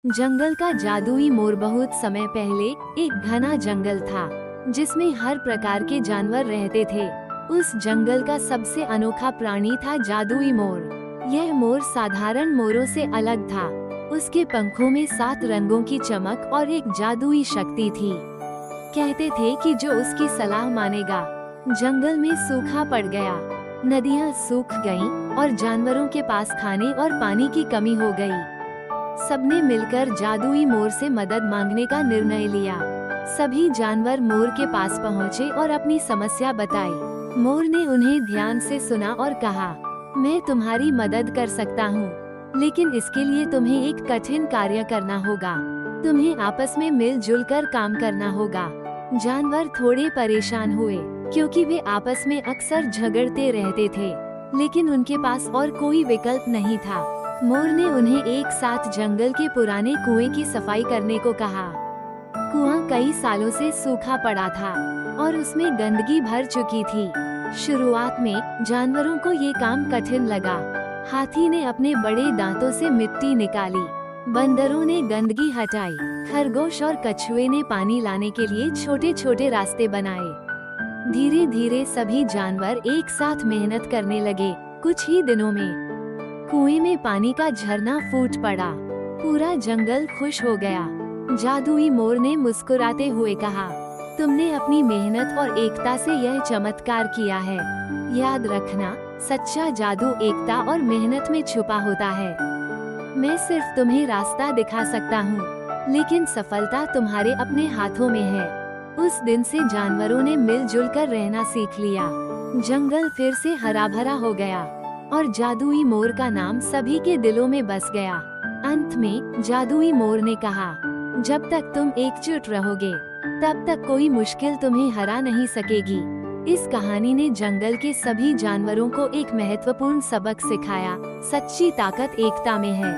जंगल का जादुई मोर। बहुत समय पहले एक घना जंगल था जिसमें हर प्रकार के जानवर रहते थे। उस जंगल का सबसे अनोखा प्राणी था जादुई मोर। यह मोर साधारण मोरों से अलग था। उसके पंखों में 7 रंगों की चमक और एक जादुई शक्ति थी। कहते थे कि जो उसकी सलाह मानेगा। जंगल में सूखा पड़ गया, नदियाँ सूख गईं और जानवरों के पास खाने और पानी की कमी हो गई। सबने मिलकर जादुई मोर से मदद मांगने का निर्णय लिया। सभी जानवर मोर के पास पहुँचे और अपनी समस्या बताई। मोर ने उन्हें ध्यान से सुना और कहा, मैं तुम्हारी मदद कर सकता हूँ, लेकिन इसके लिए तुम्हें एक कठिन कार्य करना होगा। तुम्हें आपस में मिलजुल कर काम करना होगा। जानवर थोड़े परेशान हुए क्योंकि वे आपस में अक्सर झगड़ते रहते थे, लेकिन उनके पास और कोई विकल्प नहीं था। मोर ने उन्हें एक साथ जंगल के पुराने कुएं की सफाई करने को कहा। कुआं कई सालों से सूखा पड़ा था और उसमें गंदगी भर चुकी थी। शुरुआत में जानवरों को ये काम कठिन लगा। हाथी ने अपने बड़े दांतों से मिट्टी निकाली, बंदरों ने गंदगी हटाई, खरगोश और कछुए ने पानी लाने के लिए छोटे छोटे रास्ते बनाए। धीरे धीरे सभी जानवर एक साथ मेहनत करने लगे। कुछ ही दिनों में कुएं में पानी का झरना फूट पड़ा। पूरा जंगल खुश हो गया। जादुई मोर ने मुस्कुराते हुए कहा, तुमने अपनी मेहनत और एकता से यह चमत्कार किया है। याद रखना, सच्चा जादू एकता और मेहनत में छुपा होता है। मैं सिर्फ तुम्हें रास्ता दिखा सकता हूँ, लेकिन सफलता तुम्हारे अपने हाथों में है। उस दिन से जानवरों ने मिलजुल कर रहना सीख लिया। जंगल फिर से हरा भरा हो गया और जादुई मोर का नाम सभी के दिलों में बस गया। अंत में जादुई मोर ने कहा, जब तक तुम एकजुट रहोगे, तब तक कोई मुश्किल तुम्हें हरा नहीं सकेगी। इस कहानी ने जंगल के सभी जानवरों को एक महत्वपूर्ण सबक सिखाया। सच्ची ताकत एकता में है।